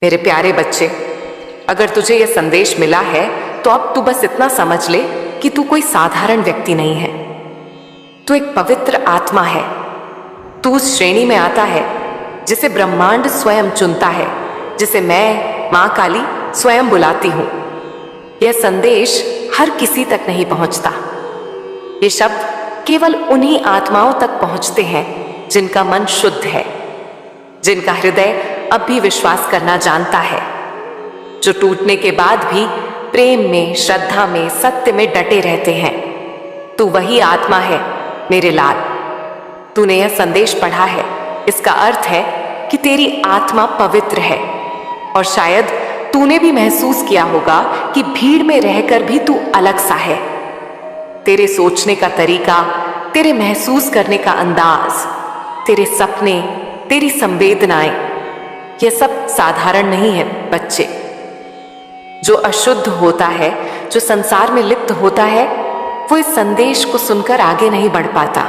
मेरे प्यारे बच्चे, अगर तुझे यह संदेश मिला है तो अब तू बस इतना समझ ले कि तू कोई साधारण व्यक्ति नहीं है। तू एक पवित्र आत्मा है। तू उस श्रेणी में आता है जिसे ब्रह्मांड स्वयं चुनता है, जिसे मैं मां काली स्वयं बुलाती हूं। यह संदेश हर किसी तक नहीं पहुंचता। ये शब्द केवल उन्हीं आत्माओं तक पहुंचते हैं जिनका मन शुद्ध है, जिनका हृदय अब भी विश्वास करना जानता है, जो टूटने के बाद भी प्रेम में, श्रद्धा में, सत्य में डटे रहते हैं। तू वही आत्मा है मेरे लाल। तूने यह संदेश पढ़ा है, इसका अर्थ है कि तेरी आत्मा पवित्र है। और शायद तूने भी महसूस किया होगा कि भीड़ में रहकर भी तू अलग सा है। तेरे सोचने का तरीका, तेरे महसूस करने का अंदाज, तेरे सपने, तेरी संवेदनाएं, यह सब साधारण नहीं है बच्चे। जो अशुद्ध होता है, जो संसार में लिप्त होता है, वो इस संदेश को सुनकर आगे नहीं बढ़ पाता।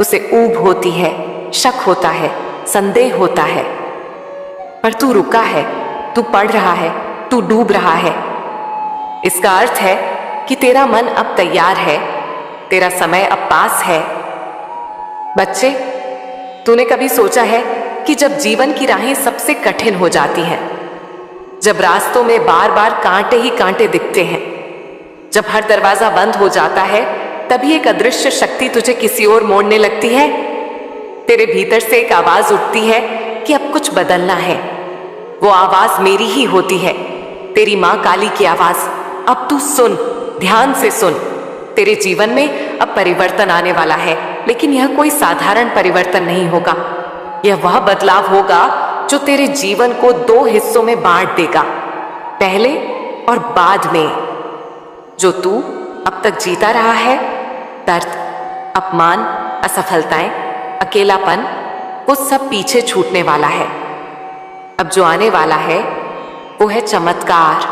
उसे ऊब होती है, शक होता है, संदेह होता है। पर तू रुका है, तू पढ़ रहा है, तू डूब रहा है। इसका अर्थ है कि तेरा मन अब तैयार है, तेरा समय अब पास है। बच्चे, तूने कभी सोचा है कि जब जीवन की राहें सबसे कठिन हो जाती हैं, जब रास्तों में बार बार कांटे ही कांटे दिखते हैं, जब हर दरवाजा बंद हो जाता है, तभी एक अदृश्य शक्ति तुझे किसी और मोड़ने लगती है। तेरे भीतर से एक आवाज उठती है कि अब कुछ बदलना है। वो आवाज मेरी ही होती है, तेरी मां काली की आवाज। अब तू सुन, ध्यान से सुन। तेरे जीवन में अब परिवर्तन आने वाला है, लेकिन यह कोई साधारण परिवर्तन नहीं होगा। यह वह बदलाव होगा जो तेरे जीवन को दो हिस्सों में बांट देगा, पहले और बाद में। जो तू अब तक जीता रहा है, दर्द, अपमान, असफलताएं, अकेलापन, वो सब पीछे छूटने वाला है। अब जो आने वाला है वो है चमत्कार,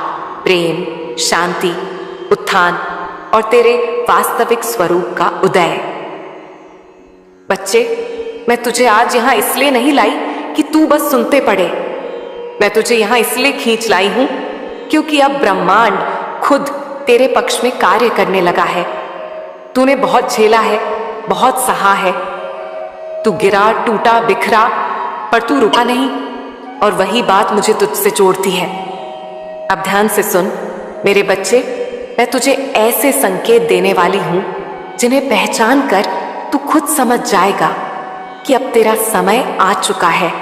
प्रेम, शांति, उत्थान और तेरे वास्तविक स्वरूप का उदय। बच्चे, मैं तुझे आज यहां इसलिए नहीं लाई कि तू बस सुनते पड़े। मैं तुझे यहां इसलिए खींच लाई हूं क्योंकि अब ब्रह्मांड खुद तेरे पक्ष में कार्य करने लगा है। तूने बहुत झेला है, बहुत सहा है। तू गिरा, टूटा, बिखरा, पर तू रुका नहीं। और वही बात मुझे तुझसे जोड़ती है। अब ध्यान से सुन मेरे बच्चे, मैं तुझे ऐसे संकेत देने वाली हूं जिन्हें पहचान कर तू खुद समझ जाएगा कि अब तेरा समय आ चुका है।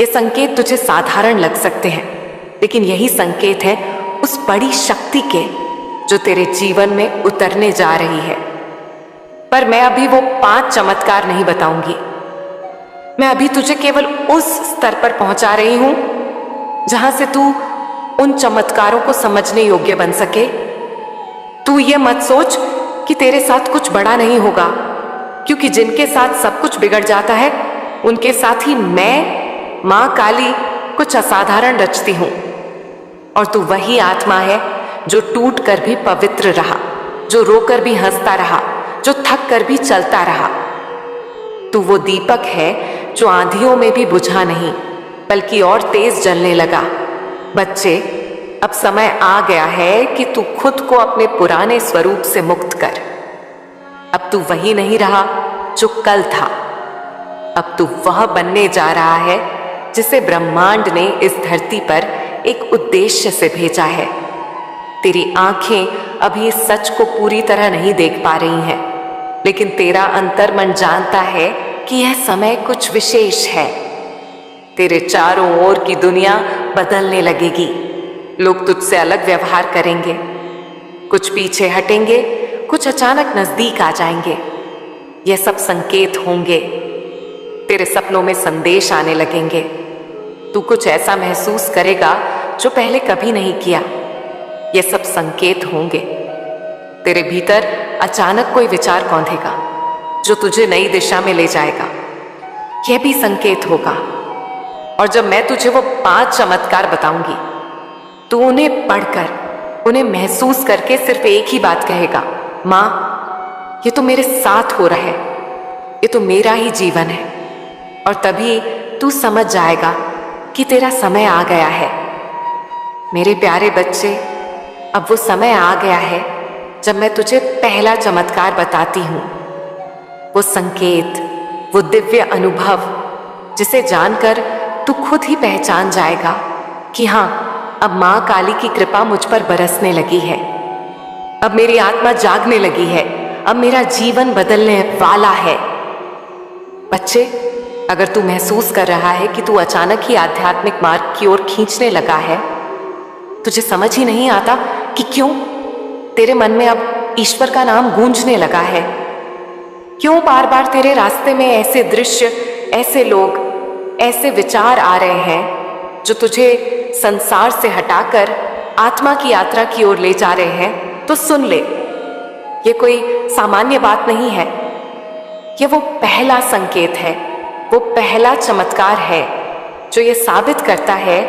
ये संकेत तुझे साधारण लग सकते हैं, लेकिन यही संकेत है उस बड़ी शक्ति के जो तेरे जीवन में उतरने जा रही है। पर मैं अभी वो 5 चमत्कार नहीं बताऊंगी। मैं अभी तुझे केवल उस स्तर पर पहुंचा रही हूं जहां से तू उन चमत्कारों को समझने योग्य बन सके। तू ये मत सोच कि तेरे साथ कुछ बड़ा नहीं होगा, क्योंकि जिनके साथ सब कुछ बिगड़ जाता है, उनके साथ ही मैं, मां काली, कुछ असाधारण रचती हूं। और तू वही आत्मा है जो टूट कर भी पवित्र रहा, जो रोकर भी हंसता रहा, जो थक कर भी चलता रहा। तू वो दीपक है जो आंधियों में भी बुझा नहीं, बल्कि और तेज जलने लगा। बच्चे, अब समय आ गया है कि तू खुद को अपने पुराने स्वरूप से मुक्त कर। अब तू वही नहीं रहा जो कल था। अब तू वह बनने जा रहा है जिसे ब्रह्मांड ने इस धरती पर एक उद्देश्य से भेजा है। तेरी आंखें अभी इस सच को पूरी तरह नहीं देख पा रही हैं, लेकिन तेरा अंतर्मन जानता है कि यह समय कुछ विशेष है। तेरे चारों ओर की दुनिया बदलने लगेगी। लोग तुझसे अलग व्यवहार करेंगे, कुछ पीछे हटेंगे, कुछ अचानक नजदीक आ जाएंगे। यह सब संकेत होंगे। तेरे सपनों में संदेश आने लगेंगे। तू कुछ ऐसा महसूस करेगा जो पहले कभी नहीं किया। यह सब संकेत होंगे। तेरे भीतर अचानक कोई विचार कौंधेगा जो तुझे नई दिशा में ले जाएगा। यह भी संकेत होगा। और जब मैं तुझे वो 5 चमत्कार बताऊंगी, तू उन्हें पढ़कर, उन्हें महसूस करके सिर्फ एक ही बात कहेगा, मां, ये तो मेरे साथ हो रहा है, ये तो मेरा ही जीवन है। और तभी तू समझ जाएगा कि तेरा समय आ गया है। मेरे प्यारे बच्चे, अब वो समय आ गया है जब मैं तुझे पहला चमत्कार बताती हूँ। वो संकेत, वो दिव्य अनुभव जिसे जानकर तू खुद ही पहचान जाएगा कि हाँ, अब माँ काली की कृपा मुझ पर बरसने लगी है। अब मेरी आत्मा जागने लगी है। अब मेरा जीवन बदलने वाला है। बच्चे, अगर तू महसूस कर रहा है कि तू अचानक ही आध्यात्मिक मार्ग की ओर खींचने लगा है, तुझे समझ ही नहीं आता कि क्यों तेरे मन में अब ईश्वर का नाम गूंजने लगा है। क्यों बार बार तेरे रास्ते में ऐसे दृश्य, ऐसे लोग, ऐसे विचार आ रहे हैं जो तुझे संसार से हटाकर आत्मा की यात्रा की ओर ले जा रहे हैं। तो सुन ले, ये कोई सामान्य बात नहीं है। ये वो पहला संकेत है, वो पहला चमत्कार है जो ये साबित करता है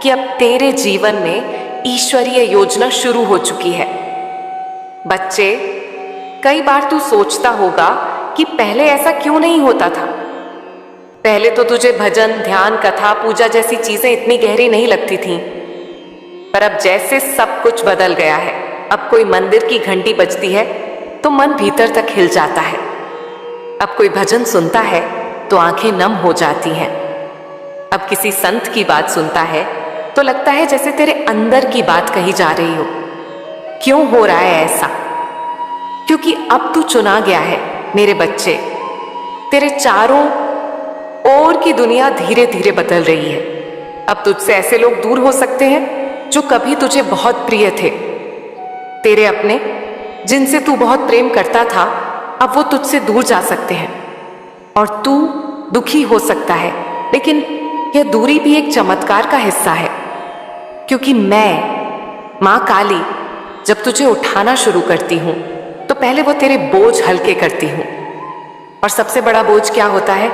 कि अब तेरे जीवन में ईश्वरीय योजना शुरू हो चुकी है। बच्चे, कई बार तू सोचता होगा कि पहले ऐसा क्यों नहीं होता था। पहले तो तुझे भजन, ध्यान, कथा, पूजा जैसी चीजें इतनी गहरी नहीं लगती थीं। पर अब जैसे सब कुछ बदल गया है, अब कोई मंदिर की घंटी बजती है तो मन भीतर तक हिल जाता है। अब कोई भजन सुनता है तो आंखें नम हो जाती हैं। अब किसी संत की बात सुनता है तो लगता है जैसे तेरे अंदर की बात कही जा रही हो। क्यों हो रहा है ऐसा? क्योंकि अब तू चुना गया है मेरे बच्चे। तेरे चारों ओर की दुनिया धीरे धीरे बदल रही है। अब तुझसे ऐसे लोग दूर हो सकते हैं जो कभी तुझे बहुत प्रिय थे। तेरे अपने, जिनसे तू बहुत प्रेम करता था, अब वो तुझसे दूर जा सकते हैं और तू दुखी हो सकता है। लेकिन यह दूरी भी एक चमत्कार का हिस्सा है, क्योंकि मैं, माँ काली, जब तुझे उठाना शुरू करती हूँ तो पहले वो तेरे बोझ हल्के करती हूँ। और सबसे बड़ा बोझ क्या होता है?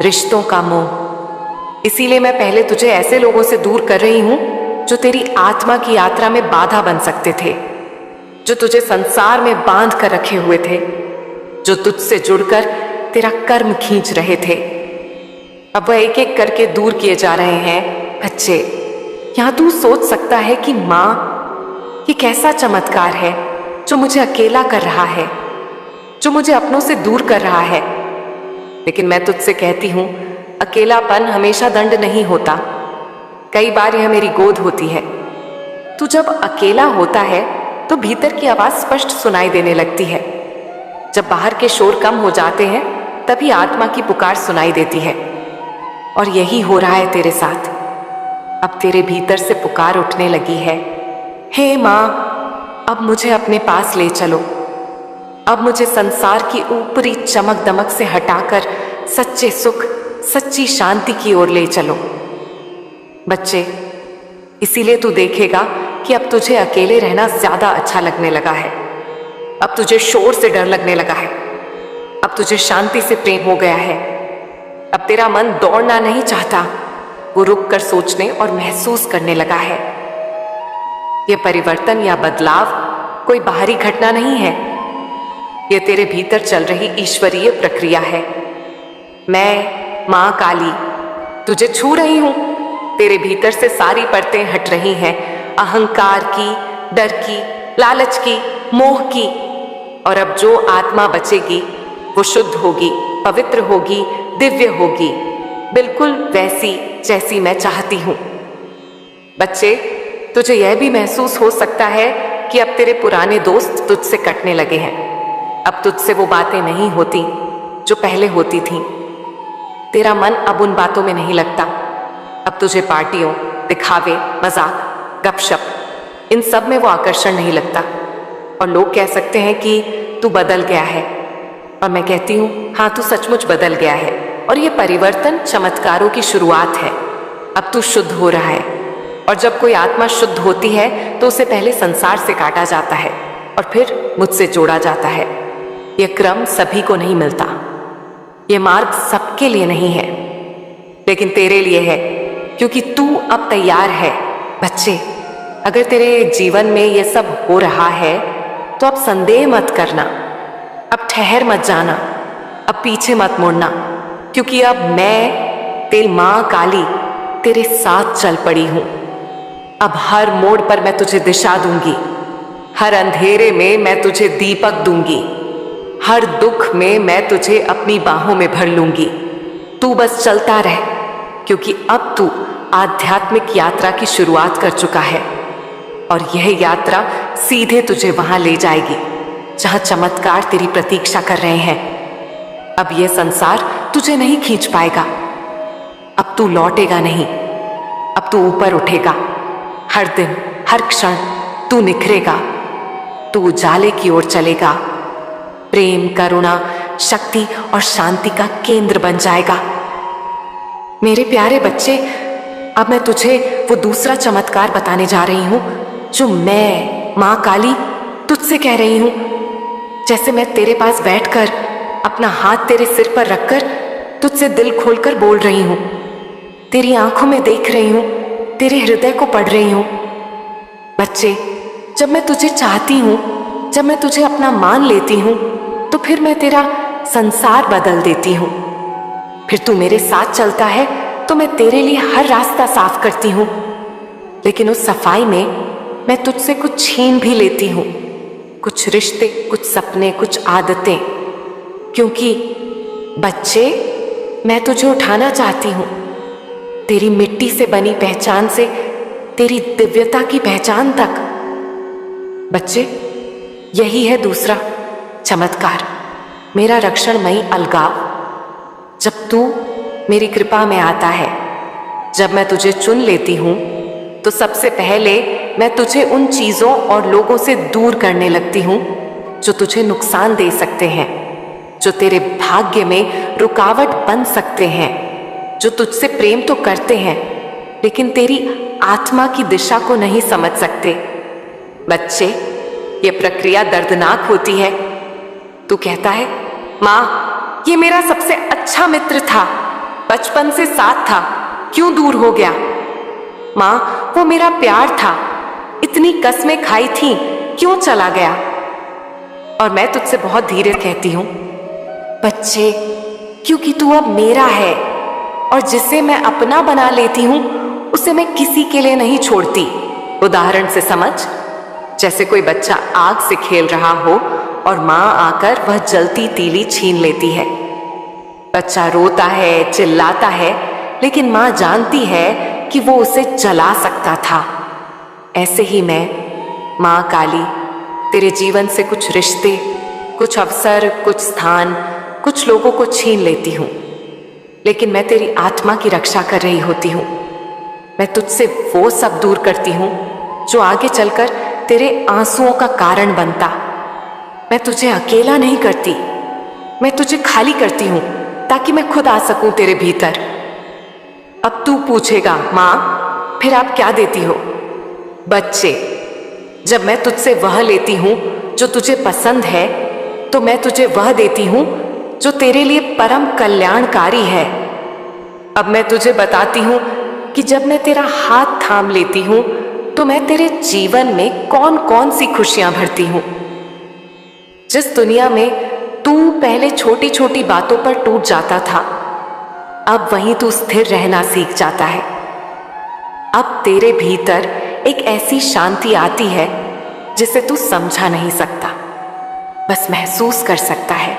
रिश्तों का मोह। इसीलिए मैं पहले तुझे ऐसे लोगों से दूर कर रही हूँ जो तेरी आत्मा की यात्रा में बाधा बन सकते थे, जो तुझे संसार में बांध कर रखे हुए थे, जो तुझसे जुड़कर तेरा कर्म खींच रहे थे। अब वह एक एक करके दूर किए जा रहे हैं। बच्चे, यहां तू सोच सकता है कि माँ, ये कैसा चमत्कार है जो मुझे अकेला कर रहा है, जो मुझे अपनों से दूर कर रहा है। लेकिन मैं तुझसे कहती हूं, अकेलापन हमेशा दंड नहीं होता। कई बार यह मेरी गोद होती है। तू जब अकेला होता है तो भीतर की आवाज स्पष्ट सुनाई देने लगती है। जब बाहर के शोर कम हो जाते हैं तभी आत्मा की पुकार सुनाई देती है। और यही हो रहा है तेरे साथ। अब तेरे भीतर से पुकार उठने लगी है, हे माँ, अब मुझे अपने पास ले चलो। अब मुझे संसार की ऊपरी चमक दमक से हटाकर सच्चे सुख, सच्ची शांति की ओर ले चलो। बच्चे, इसीलिए तू देखेगा कि अब तुझे अकेले रहना ज्यादा अच्छा लगने लगा है। अब तुझे शोर से डर लगने लगा है। अब तुझे शांति से प्रेम हो गया है। अब तेरा मन दौड़ना नहीं चाहता, वो रुक कर सोचने और महसूस करने लगा है। यह परिवर्तन या बदलाव कोई बाहरी घटना नहीं है, यह तेरे भीतर चल रही ईश्वरीय प्रक्रिया है। मैं, माँ काली, तुझे छू रही हूं। तेरे भीतर से सारी परतें हट रही हैं, अहंकार की, डर की, लालच की, मोह की। और अब जो आत्मा बचेगी वो शुद्ध होगी, पवित्र होगी, दिव्य होगी, बिल्कुल वैसी जैसी मैं चाहती हूं। बच्चे, तुझे यह भी महसूस हो सकता है कि अब तेरे पुराने दोस्त तुझसे कटने लगे हैं। अब तुझसे वो बातें नहीं होती जो पहले होती थीं। तेरा मन अब उन बातों में नहीं लगता। अब तुझे पार्टियों, दिखावे, मजाक, गपशप, इन सब में वो आकर्षण नहीं लगता। और लोग कह सकते हैं कि तू बदल गया है, और मैं कहती हूँ, हाँ, तू सचमुच बदल गया है। और ये परिवर्तन चमत्कारों की शुरुआत है। अब तू शुद्ध हो रहा है। और जब कोई आत्मा शुद्ध होती है तो उसे पहले संसार से काटा जाता है और फिर मुझसे जोड़ा जाता है। यह क्रम सभी को नहीं मिलता, यह मार्ग सबके लिए नहीं है, लेकिन तेरे लिए है, क्योंकि तू अब तैयार है। बच्चे, अगर तेरे जीवन में यह सब हो रहा है तो अब संदेह मत करना, अब ठहर मत जाना, अब पीछे मत मुड़ना, क्योंकि अब मैं, तेरी माँ काली, तेरे साथ चल पड़ी हूं। अब हर मोड़ पर मैं तुझे दिशा दूंगी, हर अंधेरे में मैं तुझे दीपक दूंगी, हर दुख में मैं तुझे अपनी बाहों में भर लूंगी। तू बस चलता रह, क्योंकि अब तू आध्यात्मिक यात्रा की शुरुआत कर चुका है और यह यात्रा सीधे तुझे वहां ले जाएगी जहां चमत्कार तेरी प्रतीक्षा कर रहे हैं। अब यह संसार तुझे नहीं खींच पाएगा। अब तू लौटेगा नहीं, अब तू ऊपर उठेगा। हर दिन, हर क्षण तू निखरेगा, तू उजाले की ओर चलेगा। प्रेम, करुणा, शक्ति और शांति का केंद्र बन जाएगा। मेरे प्यारे बच्चे, अब मैं तुझे वो दूसरा चमत्कार बताने जा रही हूं जो मैं, मां काली, तुझसे कह रही हूं। जैसे मैं तेरे पास बैठकर अपना हाथ तेरे सिर पर रखकर तुझसे दिल खोलकर बोल रही हूं, तेरी आंखों में देख रही हूं, तेरे हृदय को पढ़ रही हूं। बच्चे, जब मैं तुझे चाहती हूं, जब मैं तुझे अपना मान लेती हूं, तो फिर मैं तेरा संसार बदल देती हूं। फिर तू मेरे साथ चलता है तो मैं तेरे लिए हर रास्ता साफ करती हूं। लेकिन उस सफाई में मैं तुझसे कुछ छीन भी लेती हूं, कुछ रिश्ते, कुछ सपने, कुछ आदतें। क्योंकि बच्चे, मैं तुझे उठाना चाहती हूं, तेरी मिट्टी से बनी पहचान से तेरी दिव्यता की पहचान तक। बच्चे, यही है दूसरा चमत्कार, मेरा रक्षणमयी अलगाव। जब तू मेरी कृपा में आता है, जब मैं तुझे चुन लेती हूं, तो सबसे पहले मैं तुझे उन चीजों और लोगों से दूर करने लगती हूं जो तुझे नुकसान दे सकते हैं, जो तेरे भाग्य में रुकावट बन सकते हैं, जो तुझसे प्रेम तो करते हैं लेकिन तेरी आत्मा की दिशा को नहीं समझ सकते। बच्चे, ये प्रक्रिया दर्दनाक होती है। तू कहता है, मां, ये मेरा सबसे अच्छा मित्र था, बचपन से साथ था, क्यों दूर हो गया? मां, वो मेरा प्यार था, इतनी कस्में खाई थी, क्यों चला गया? और मैं तुझसे बहुत धीरे कहती हूं, बच्चे, क्योंकि तू अब मेरा है और जिसे मैं अपना बना लेती हूं उसे मैं किसी के लिए नहीं छोड़ती। उदाहरण से समझ, जैसे कोई बच्चा आग से खेल रहा हो और मां आकर वह जलती तीली छीन लेती है। बच्चा रोता है, चिल्लाता है, लेकिन मां जानती है कि वो उसे जला सकता था। ऐसे ही मैं, मां काली, तेरे जीवन से कुछ रिश्ते, कुछ अवसर, कुछ स्थान, कुछ लोगों को छीन लेती हूं, लेकिन मैं तेरी आत्मा की रक्षा कर रही होती हूं। मैं तुझसे वो सब दूर करती हूं जो आगे चलकर तेरे आंसुओं का कारण बनता। मैं तुझे अकेला नहीं करती, मैं तुझे खाली करती हूं ताकि मैं खुद आ सकूं तेरे भीतर। अब तू पूछेगा, मां, फिर आप क्या देती हो? बच्चे, जब मैं तुझसे वह लेती हूं जो तुझे पसंद है, तो मैं तुझे वह देती हूं जो तेरे लिए परम कल्याणकारी है। अब मैं तुझे बताती हूं कि जब मैं तेरा हाथ थाम लेती हूं तो मैं तेरे जीवन में कौन कौन सी खुशियां भरती हूं। जिस दुनिया में तू पहले छोटी छोटी बातों पर टूट जाता था, अब वहीं तू स्थिर रहना सीख जाता है। अब तेरे भीतर एक ऐसी शांति आती है जिसे तू समझा नहीं सकता, बस महसूस कर सकता है।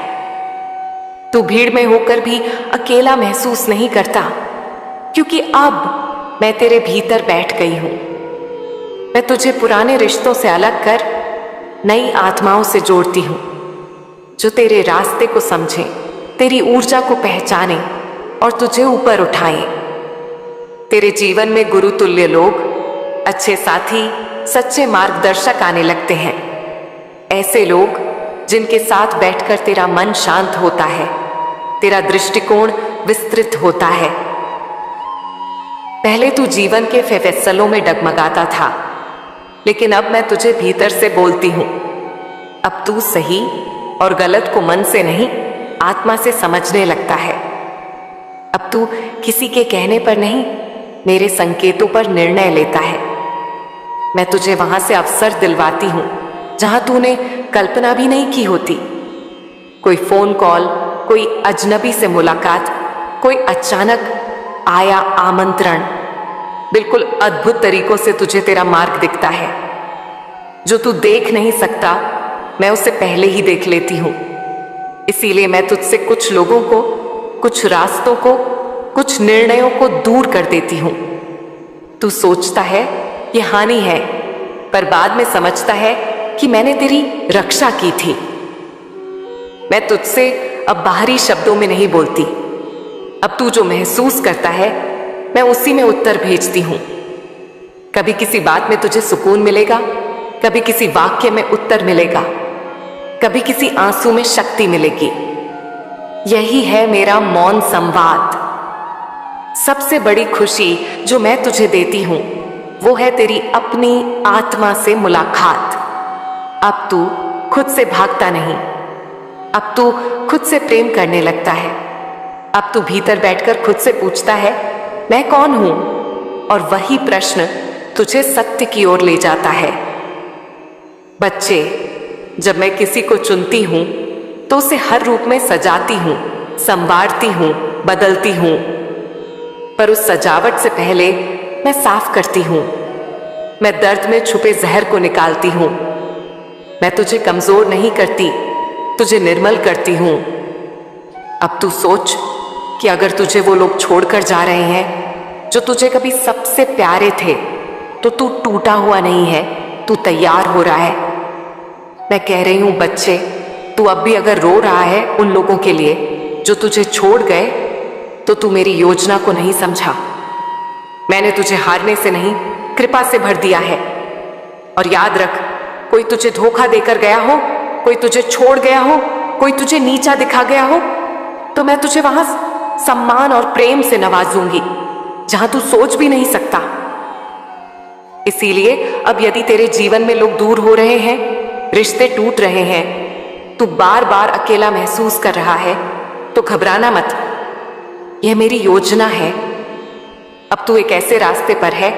तू भीड़ में होकर भी अकेला महसूस नहीं करता, क्योंकि अब मैं तेरे भीतर बैठ गई हूं। मैं तुझे पुराने रिश्तों से अलग कर नई आत्माओं से जोड़ती हूं, जो तेरे रास्ते को समझें, तेरी ऊर्जा को पहचानें और तुझे ऊपर उठाएं। तेरे जीवन में गुरु तुल्य लोग, अच्छे साथी, सच्चे मार्गदर्शक आने लगते हैं। ऐसे लोग जिनके साथ बैठकर तेरा मन शांत होता है, तेरा दृष्टिकोण विस्तृत होता है। पहले तू जीवन के फैसलों में डगमगाता था, लेकिन अब मैं तुझे भीतर से बोलती हूं। अब तू सही और गलत को मन से नहीं, आत्मा से समझने लगता है। अब तू किसी के कहने पर नहीं, मेरे संकेतों पर निर्णय लेता है। मैं तुझे वहां से अवसर दिलवाती हूं जहां तूने कल्पना भी नहीं की होती। कोई फोन कॉल, कोई अजनबी से मुलाकात, कोई अचानक आया आमंत्रण, बिल्कुल अद्भुत तरीकों से तुझे तेरा मार्ग दिखता है। जो तू देख नहीं सकता, मैं उसे पहले ही देख लेती हूं। इसीलिए मैं तुझसे कुछ लोगों को, कुछ रास्तों को, कुछ निर्णयों को दूर कर देती हूं। तू सोचता है ये हानि है, पर बाद में समझता है कि मैंने तेरी रक्षा की थी। मैं तुझसे अब बाहरी शब्दों में नहीं बोलती। अब तू जो महसूस करता है, मैं उसी में उत्तर भेजती हूं। कभी किसी बात में तुझे सुकून मिलेगा, कभी किसी वाक्य में उत्तर मिलेगा, कभी किसी आंसू में शक्ति मिलेगी। यही है मेरा मौन संवाद। सबसे बड़ी खुशी जो मैं तुझे देती हूं, वो है तेरी अपनी आत्मा से मुलाकात। अब तू खुद से भागता नहीं, अब तू खुद से प्रेम करने लगता है। अब तू भीतर बैठकर खुद से पूछता है, मैं कौन हूं? और वही प्रश्न तुझे सत्य की ओर ले जाता है। बच्चे, जब मैं किसी को चुनती हूं तो उसे हर रूप में सजाती हूं, संवारती हूं, बदलती हूं। पर उस सजावट से पहले मैं साफ करती हूं। मैं दर्द में छुपे जहर को निकालती हूं। मैं तुझे कमजोर नहीं करती, तुझे निर्मल करती हूं। अब तू सोच कि अगर तुझे वो लोग छोड़कर जा रहे हैं जो तुझे कभी सबसे प्यारे थे, तो तू टूटा हुआ नहीं है, तू तैयार हो रहा है। मैं कह रही हूं बच्चे, तू अब भी अगर रो रहा है उन लोगों के लिए जो तुझे छोड़ गए, तो तू मेरी योजना को नहीं समझा। मैंने तुझे हारने से नहीं, कृपा से भर दिया है। और याद रख, कोई तुझे धोखा देकर गया हो, कोई तुझे छोड़ गया हो, कोई तुझे नीचा दिखा गया हो, तो मैं तुझे वहां सम्मान और प्रेम से नवाजूंगी जहां तू सोच भी नहीं सकता। इसीलिए अब यदि तेरे जीवन में लोग दूर हो रहे हैं, रिश्ते टूट रहे हैं, तू बार बार अकेला महसूस कर रहा है, तो घबराना मत। यह मेरी योजना है। अब तू एक ऐसे रास्ते पर है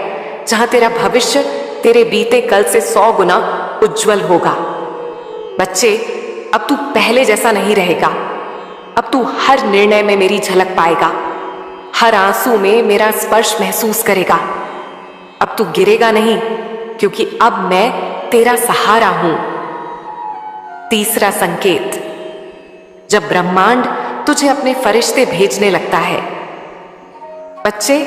जहां तेरा भविष्य तेरे बीते कल से 100 गुना उज्जवल होगा। बच्चे, अब तू पहले जैसा नहीं रहेगा। अब तू हर निर्णय में मेरी झलक पाएगा, हर आंसू में मेरा स्पर्श महसूस करेगा। अब तू गिरेगा नहीं, क्योंकि अब मैं तेरा सहारा हूं। तीसरा संकेत, जब ब्रह्मांड तुझे अपने फरिश्ते भेजने लगता है। बच्चे,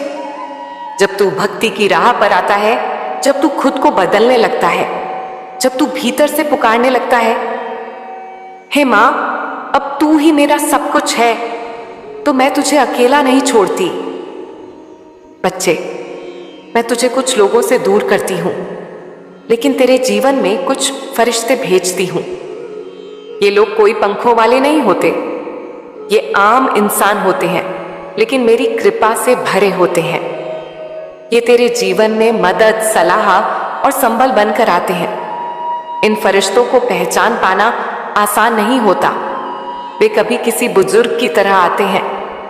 जब तू भक्ति की राह पर आता है, जब तू खुद को बदलने लगता है, जब तू भीतर से पुकारने लगता है, हे मां, अब तू ही मेरा सब कुछ है, तो मैं तुझे अकेला नहीं छोड़ती। बच्चे, मैं तुझे कुछ लोगों से दूर करती हूं, लेकिन तेरे जीवन में कुछ फरिश्ते भेजती हूं। ये लोग कोई पंखों वाले नहीं होते, ये आम इंसान होते हैं, लेकिन मेरी कृपा से भरे होते हैं। ये तेरे जीवन में मदद, सलाह और संबल बनकर आते हैं। इन फरिश्तों को पहचान पाना आसान नहीं होता। वे कभी किसी बुजुर्ग की तरह आते हैं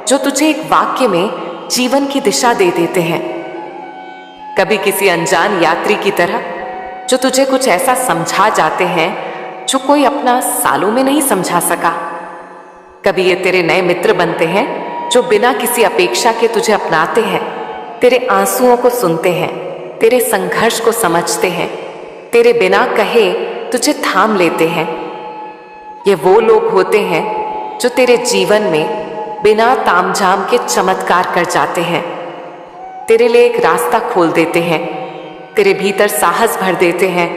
जो तुझे एक वाक्य में जीवन की दिशा दे देते हैं, कभी किसी अनजान यात्री की तरह जो तुझे कुछ ऐसा समझा जाते हैं जो कोई अपना सालों में नहीं समझा सका। कभी ये तेरे नए मित्र बनते हैं जो बिना किसी अपेक्षा के तुझे अपनाते हैं, तेरे आंसुओं को सुनते हैं, तेरे संघर्ष को समझते हैं, तेरे बिना कहे तुझे थाम लेते हैं। ये वो लोग होते हैं जो तेरे जीवन में बिना तामझाम के चमत्कार कर जाते हैं, तेरे लिए एक रास्ता खोल देते हैं, तेरे भीतर साहस भर देते हैं,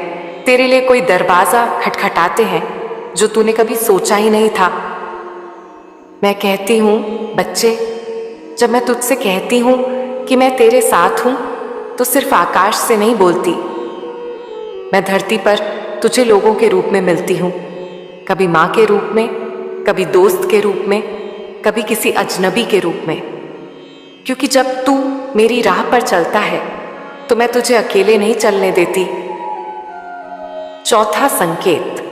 तेरे लिए कोई दरवाजा खटखटाते हैं जो तूने कभी सोचा ही नहीं था। मैं कहती हूं बच्चे, जब मैं तुझसे कहती हूं कि मैं तेरे साथ हूं, तो सिर्फ आकाश से नहीं बोलती। मैं धरती पर तुझे लोगों के रूप में मिलती हूं, कभी माँ के रूप में, कभी दोस्त के रूप में, कभी किसी अजनबी के रूप में। क्योंकि जब तू मेरी राह पर चलता है तो मैं तुझे अकेले नहीं चलने देती। चौथा संकेत,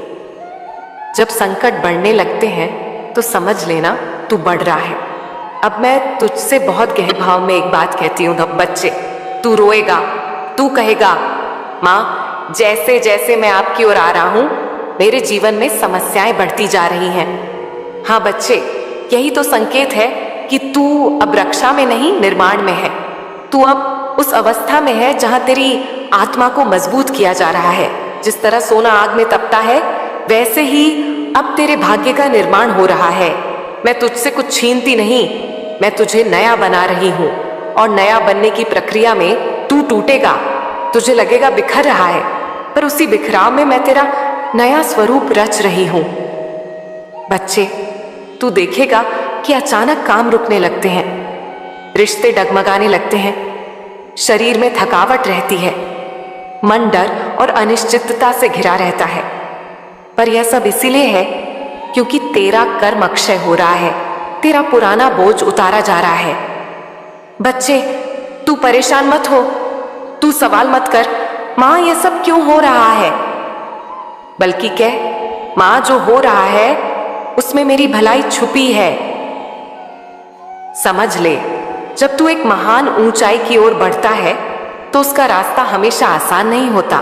जब संकट बढ़ने लगते हैं तो समझ लेना तू बढ़ रहा है। अब मैं तुझसे बहुत गहरे भाव में एक बात कहती हूँ बच्चे, तू रोएगा, तू कहेगा, माँ जैसे जैसे मैं आपकी ओर आ रहा हूं, मेरे जीवन में समस्याएं बढ़ती जा रही हैं। हाँ बच्चे, यही तो संकेत है कि तू अब रक्षा में नहीं, निर्माण में है। तू अब उस अवस्था में है जहां तेरी आत्मा को मजबूत किया जा रहा है। जिस तरह सोना आग में तपता है, वैसे ही अब तेरे भाग्य का निर्माण हो रहा है। मैं तुझसे कुछ छीनती नहीं, मैं तुझे नया बना रही हूं। और नया बनने की प्रक्रिया में तू टूटेगा, तुझे लगेगा बिखर रहा है, पर उसी बिखराव में मैं तेरा नया स्वरूप रच रही हूं। बच्चे, तू देखेगा कि अचानक काम रुकने लगते हैं, रिश्ते डगमगाने लगते हैं, शरीर में थकावट रहती है, मन डर और अनिश्चितता से घिरा रहता है। पर यह सब इसीलिए है क्योंकि तेरा कर्म अक्षय हो रहा है, तेरा पुराना बोझ उतारा जा रहा है। बच्चे, तू परेशान मत हो, तू सवाल मत कर, मां यह सब क्यों हो रहा है, बल्कि कह, मां जो हो रहा है उसमें मेरी भलाई छुपी है। समझ ले, जब तू एक महान ऊंचाई की ओर बढ़ता है तो उसका रास्ता हमेशा आसान नहीं होता,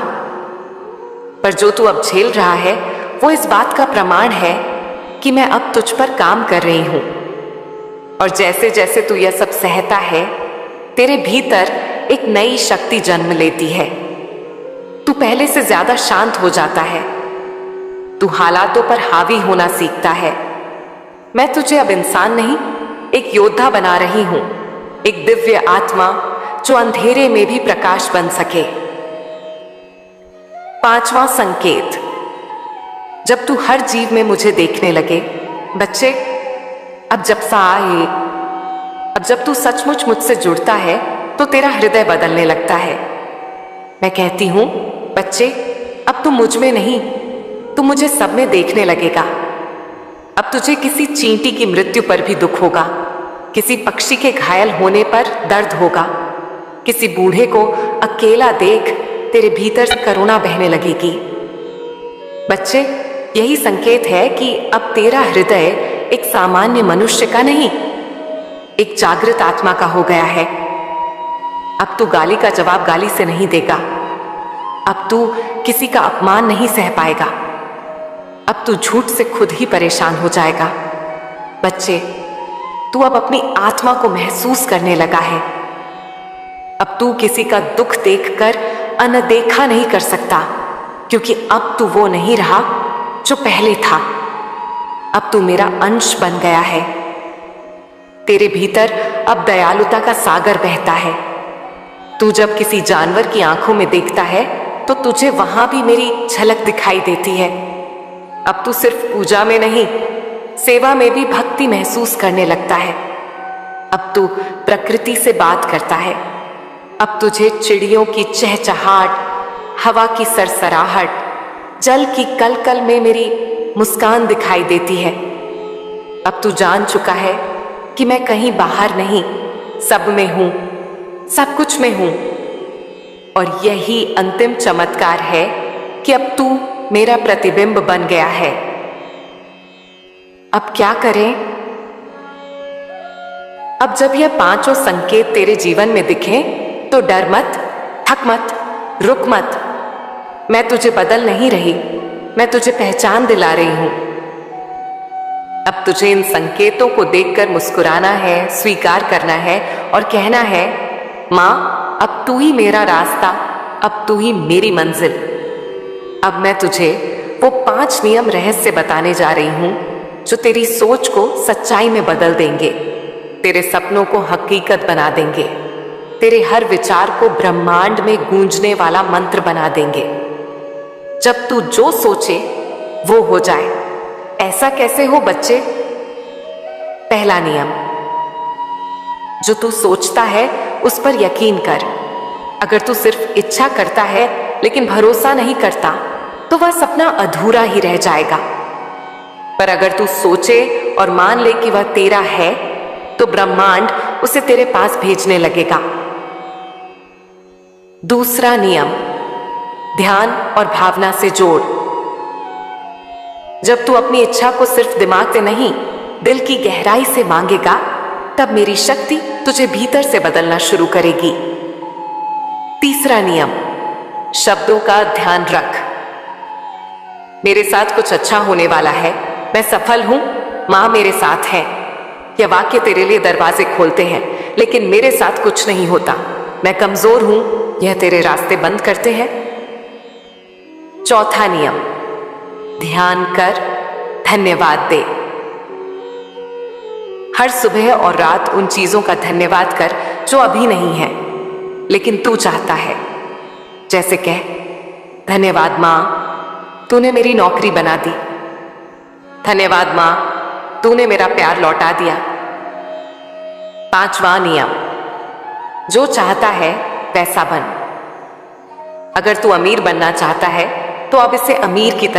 पर जो तू अब झेल रहा है वो इस बात का प्रमाण है कि मैं अब तुझ पर काम कर रही हूं। और जैसे जैसे तू यह सब सहता है, तेरे भीतर एक नई शक्ति जन्म लेती है। तू पहले से ज्यादा शांत हो जाता है, तू हालातों पर हावी होना सीखता है। मैं तुझे अब इंसान नहीं, एक योद्धा बना रही हूं, एक दिव्य आत्मा जो अंधेरे में भी प्रकाश बन सके। 5वां संकेत, जब तू हर जीव में मुझे देखने लगे। बच्चे, अब जब तू सचमुच मुझसे जुड़ता है तो तेरा हृदय बदलने लगता है। मैं कहती हूं, बच्चे, अब तू मुझ में नहीं, तू मुझे सब में देखने लगेगा। अब तुझे किसी चींटी की मृत्यु पर भी दुख होगा, किसी पक्षी के घायल होने पर दर्द होगा, किसी बूढ़े को अकेला देख तेरे भीतर से करुणा बहने लगेगी। बच्चे, यही संकेत है कि अब तेरा हृदय एक सामान्य मनुष्य का नहीं, एक जागृत आत्मा का हो गया है। अब तू गाली का जवाब गाली से नहीं देगा, अब तू किसी का अपमान नहीं सह पाएगा, अब तू झूठ से खुद ही परेशान हो जाएगा। बच्चे, तू अब अपनी आत्मा को महसूस करने लगा है। अब तू किसी का दुख देखकर अनदेखा नहीं कर सकता, क्योंकि अब तू वो नहीं रहा जो पहले था। अब तू मेरा अंश बन गया है। तेरे भीतर अब दयालुता का सागर बहता है। तू जब किसी जानवर की आंखों में देखता है तो तुझे वहां भी मेरी झलक दिखाई देती है। अब तू सिर्फ पूजा में नहीं, सेवा में भी भक्ति महसूस करने लगता है। अब तू प्रकृति से बात करता है। अब तुझे चिड़ियों की चहचहाट, हवा की सरसराहट, जल की कलकल में मेरी मुस्कान दिखाई देती है। अब तू जान चुका है कि मैं कहीं बाहर नहीं, सब में हूं, सब कुछ में हूं। और यही अंतिम चमत्कार है कि अब तू मेरा प्रतिबिंब बन गया है। अब क्या करें? अब जब यह 5 संकेत तेरे जीवन में दिखें तो डर मत, थक मत, रुक मत। मैं तुझे बदल नहीं रही, मैं तुझे पहचान दिला रही हूं। अब तुझे इन संकेतों को देखकर मुस्कुराना है, स्वीकार करना है और कहना है, मां, अब तू ही मेरा रास्ता, अब तू ही मेरी मंजिल। अब मैं तुझे वो 5 नियम रहस्य बताने जा रही हूं जो तेरी सोच को सच्चाई में बदल देंगे, तेरे सपनों को हकीकत बना देंगे, तेरे हर विचार को ब्रह्मांड में गूंजने वाला मंत्र बना देंगे। जब तू जो सोचे वो हो जाए। ऐसा कैसे हो बच्चे? पहला नियम, जो तू सोचता है उस पर यकीन कर। अगर तू सिर्फ इच्छा करता है लेकिन भरोसा नहीं करता तो वह सपना अधूरा ही रह जाएगा। पर अगर तू सोचे और मान ले कि वह तेरा है तो ब्रह्मांड उसे तेरे पास भेजने लगेगा। दूसरा नियम, ध्यान और भावना से जोड़। जब तू अपनी इच्छा को सिर्फ दिमाग से नहीं, दिल की गहराई से मांगेगा, तब मेरी शक्ति तुझे भीतर से बदलना शुरू करेगी। तीसरा नियम, शब्दों का ध्यान रख। मेरे साथ कुछ अच्छा होने वाला है, मैं सफल हूं, मां मेरे साथ है। यह वाक्य तेरे लिए दरवाजे खोलते हैं, लेकिन मेरे साथ कुछ नहीं होता। मैं कमजोर हूं, यह तेरे रास्ते बंद करते हैं। चौथा नियम, ध्यान कर, धन्यवाद दे। हर सुबह और रात उन चीजों का धन्यवाद कर जो अभी नहीं है लेकिन तू चाहता है। जैसे कह, धन्यवाद मां, तूने मेरी नौकरी बना दी। धन्यवाद मां, तूने मेरा प्यार लौटा दिया। पांचवा नियम, जो चाहता है वैसा बन। अगर तू अमीर बनना चाहता है तो अब इसे अमीर की तरह